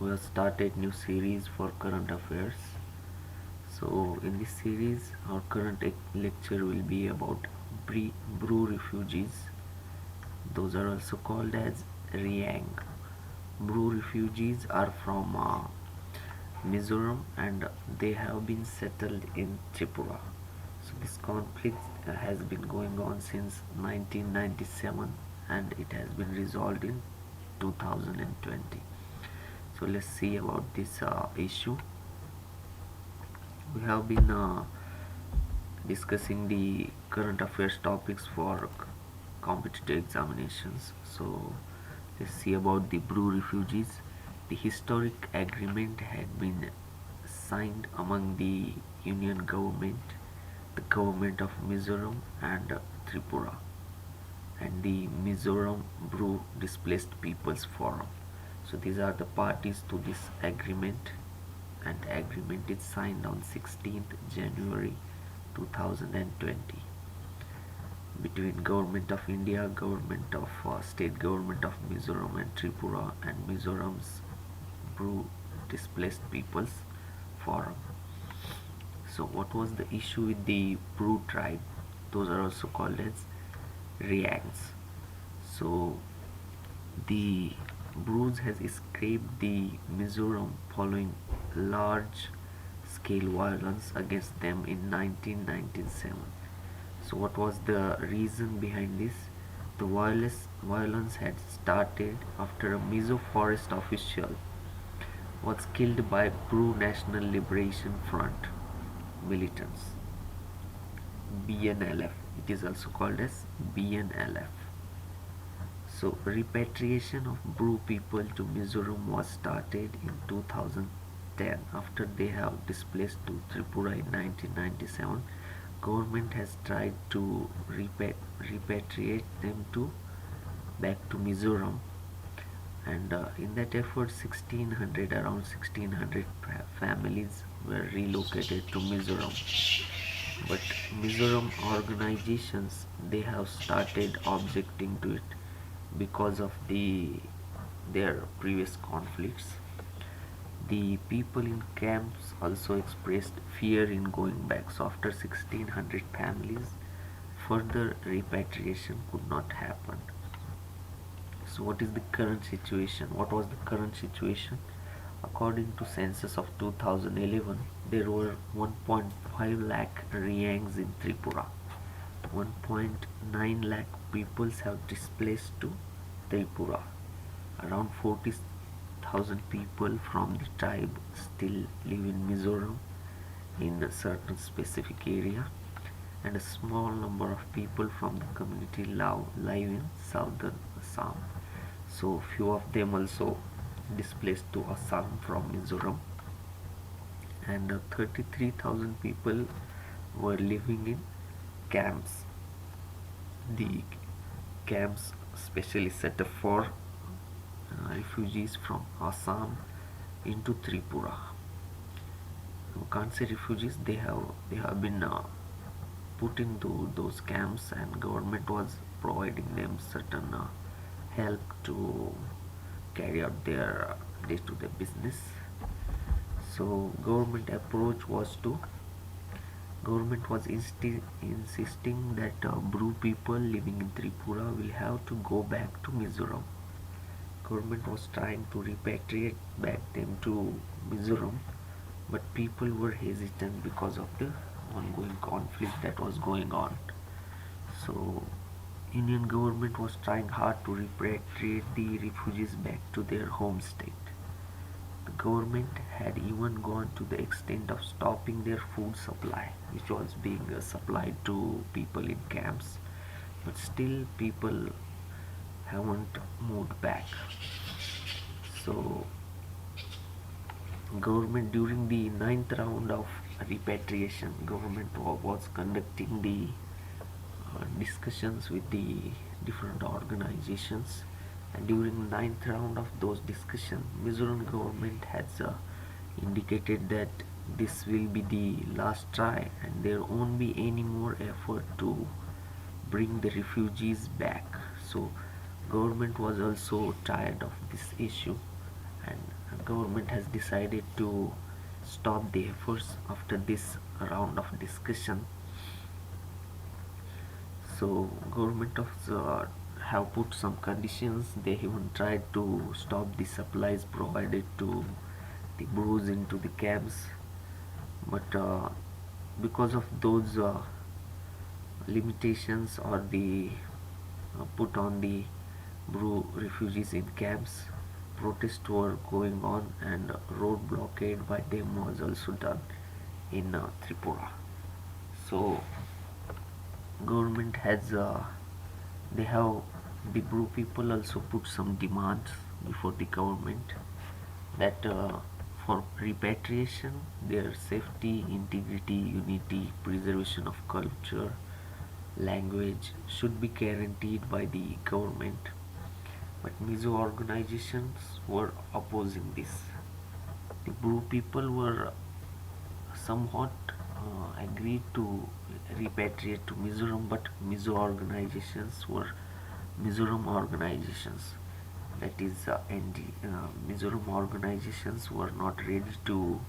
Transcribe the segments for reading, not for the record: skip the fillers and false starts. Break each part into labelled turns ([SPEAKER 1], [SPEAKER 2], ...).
[SPEAKER 1] we have started new series for current affairs. So in this series, our current lecture will be about Bru refugees. Those are also called as Riang. Bru refugees are from Mizoram and they have been settled in Tripura. So this conflict has been going on since 1997 and it has been resolved in 2020. So let's see about this issue. We have been discussing the current affairs topics for competitive examinations. So let's see about the Bru refugees. The historic agreement had been signed among the Union government, the government of Mizoram and Tripura, and the Mizoram Bru Displaced Peoples Forum. So these are the parties to this agreement, and the agreement is signed on 16th January 2020 between Government of India, Government of State Government of Mizoram and Tripura, and Mizoram's Bru Displaced Peoples Forum. So what was the issue with the Bru tribe? Those are also called as Riangs. So the Brus has escaped the Mizoram following large scale violence against them in 1997. So what was the reason behind this? The violence had started after a Mizo forest official was killed by Bru National Liberation Front militants, BNLF. It is also called as BNLF. So repatriation of Bru people to Mizoram was started in 2010 after they have displaced to Tripura in 1997. Government has tried to repatriate them to back to Mizoram, and in that effort 1600 around 1600 families were relocated to Mizoram. But Mizoram organizations, they have started objecting to it because of their previous conflicts. The people in camps also expressed fear in going back. So after 1600 families, further repatriation could not happen. So what is the current situation? What was the current situation? According to census of 2011, there were 1.5 lakh Riangs in Tripura. 1.9 lakh peoples have displaced to Tripura. Around 40,000 people from the tribe still live in Mizoram in a certain specific area, and a small number of people from the community live in southern Assam. So few of them also displaced to Assam from Mizoram, and 33,000 people were living in camps. The camps specially set up for refugees from Assam into Tripura. We can't say refugees; they have been put into those camps, and government was providing them certain help to carry out their day-to-day business. So government was insisting that Bru people living in Tripura will have to go back to Mizoram. Government was trying to repatriate back them to Mizoram, but people were hesitant because of the ongoing conflict that was going on. So Indian government was trying hard to repatriate the refugees back to their home state. The government had even gone to the extent of stopping their food supply, which was being supplied to people in camps, but still people haven't moved back. So government during the ninth round of repatriation, government was conducting the discussions with the different organizations, and during the ninth round of those discussions, Mizoram government has indicated that this will be the last try and there won't be any more effort to bring the refugees back. So government was also tired of this issue, and government has decided to stop the efforts after this round of discussion. So government of have put some conditions. They even tried to stop the supplies provided to the brews into the camps, but because of those limitations or the put on the brew refugees in camps, protests were going on and road blockade by them was also done in Tripura. So government has they have the Bru people also put some demands before the government that for repatriation, their safety, integrity, unity, preservation of culture, language should be guaranteed by the government. But Mizo organizations were opposing this. The Bru people were somewhat agreed to repatriate to Mizoram, but Mizoram organizations, that is Mizoram organizations were not ready to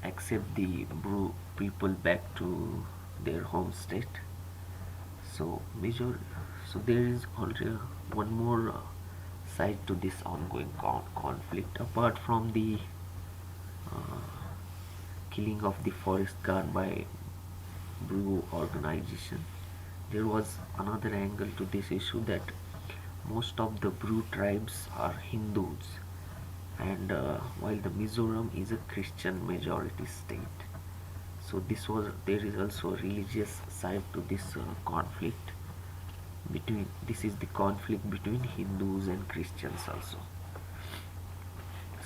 [SPEAKER 1] accept the Bru people back to their home state. So there is already one more side to this ongoing conflict apart from the uh, killing of the forest guard by Bru organization. There was another angle to this issue that most of the Bru tribes are Hindus, and while the Mizoram is a Christian majority state. So there is also a religious side to this conflict between this is the conflict between Hindus and Christians also.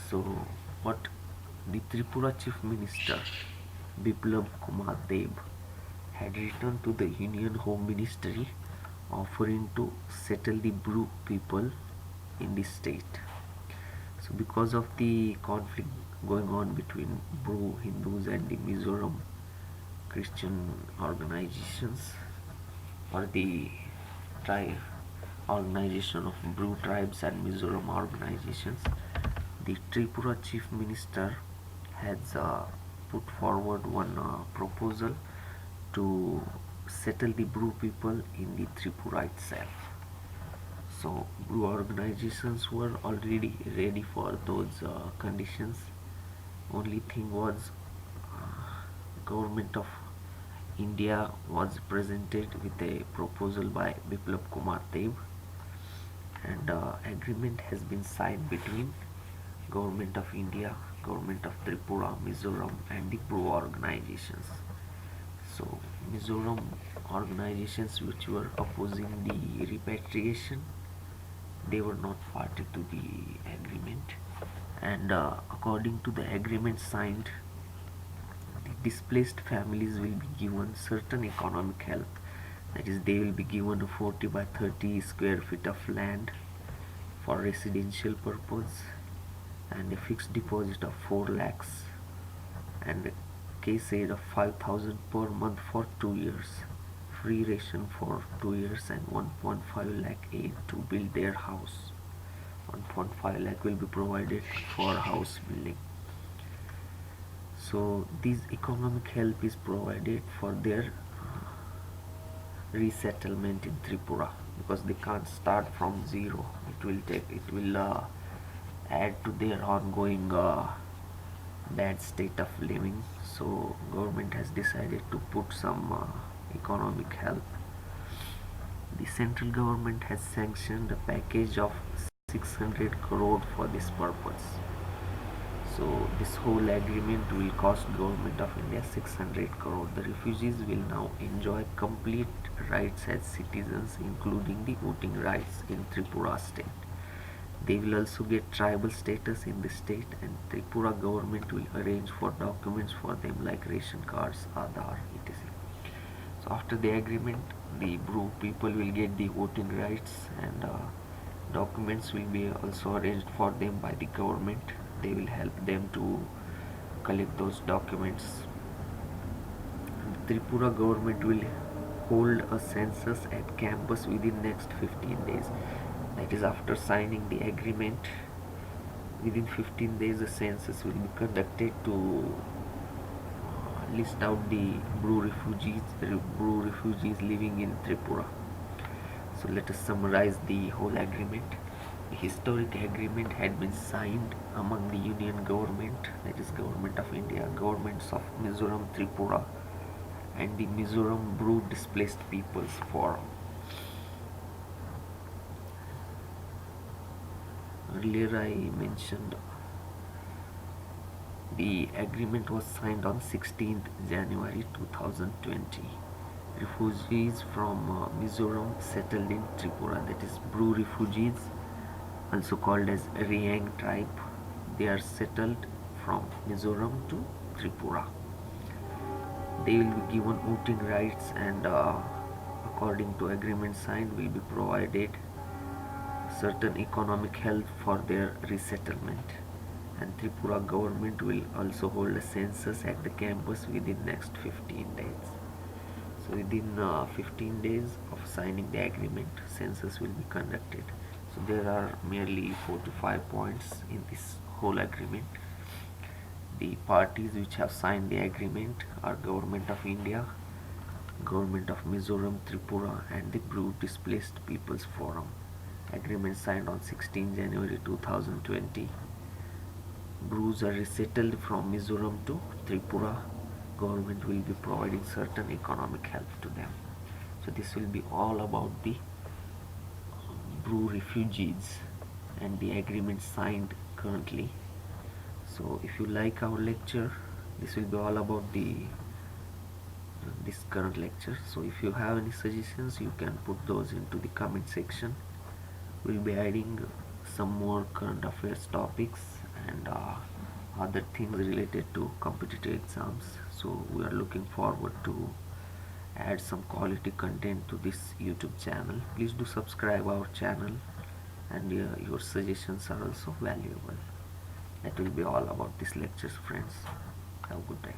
[SPEAKER 1] So what the Tripura Chief Minister Biplab Kumar Deb had written to the Union Home Ministry offering to settle the Bru people in the state. So because of the conflict going on between Bru Hindus and the Mizoram Christian organizations or the tribe organization of Bru tribes and Mizoram organizations, the Tripura Chief Minister has put forward one proposal to settle the Bru people in the Tripura itself. So Bru organizations were already ready for those conditions. Only thing was government of India was presented with a proposal by Biplab Kumar Deb, and agreement has been signed between government of India, government of Tripura, Mizoram and the Bru organizations. So Mizoram organizations which were opposing the repatriation, they were not party to the agreement, and according to the agreement signed, the displaced families will be given certain economic help, that is they will be given a 40 by 30 square feet of land for residential purpose and a fixed deposit of 4 lakhs and a case aid of 5,000 per month for 2 years, free ration for 2 years and 1.5 lakh aid to build their house. 1.5 lakh will be provided for house building. So this economic help is provided for their resettlement in Tripura, because they can't start from zero. It will add to their ongoing bad state of living. So government has decided to put some economic help. The central government has sanctioned a package of 600 crore for this purpose. So this whole agreement will cost government of India 600 crore. The refugees will now enjoy complete rights as citizens, including the voting rights in Tripura state. They will also get tribal status in the state, and Tripura government will arrange for documents for them like ration cards, Aadhaar, etc. So after the agreement, the Bru people will get the voting rights, and documents will be also arranged for them by the government. They will help them to collect those documents. The Tripura government will hold a census at campus within next 15 days. That is after signing the agreement. Within 15 days, a census will be conducted to list out the Bru refugees living in Tripura. So let us summarize the whole agreement. The historic agreement had been signed among the Union government, that is Government of India, governments of Mizoram, Tripura, and the Mizoram Bru Displaced Peoples Forum. Earlier I mentioned the agreement was signed on 16th January 2020. Refugees from Mizoram settled in Tripura, that is Bru refugees, also called as Riang tribe. They are settled from Mizoram to Tripura. They will be given voting rights and according to agreement signed will be provided certain economic help for their resettlement, and Tripura government will also hold a census at the campus within next 15 days. So within 15 days of signing the agreement, census will be conducted. So there are merely 4 to 5 points in this whole agreement. The parties which have signed the agreement are Government of India, Government of Mizoram, Tripura, and the Bru Displaced Peoples Forum. Agreement signed on 16 January 2020. Brus are resettled from Mizoram to Tripura. Government will be providing certain economic help to them. So this will be all about the Bru refugees and the agreement signed currently. So if you like our lecture, this will be all about the this current lecture. So if you have any suggestions, you can put those into the comment section. We'll be adding some more current affairs topics and other things related to competitive exams. So we are looking forward to add some quality content to this YouTube channel. Please do subscribe our channel, and your suggestions are also valuable. That will be all about this lecture, friends. Have a good day.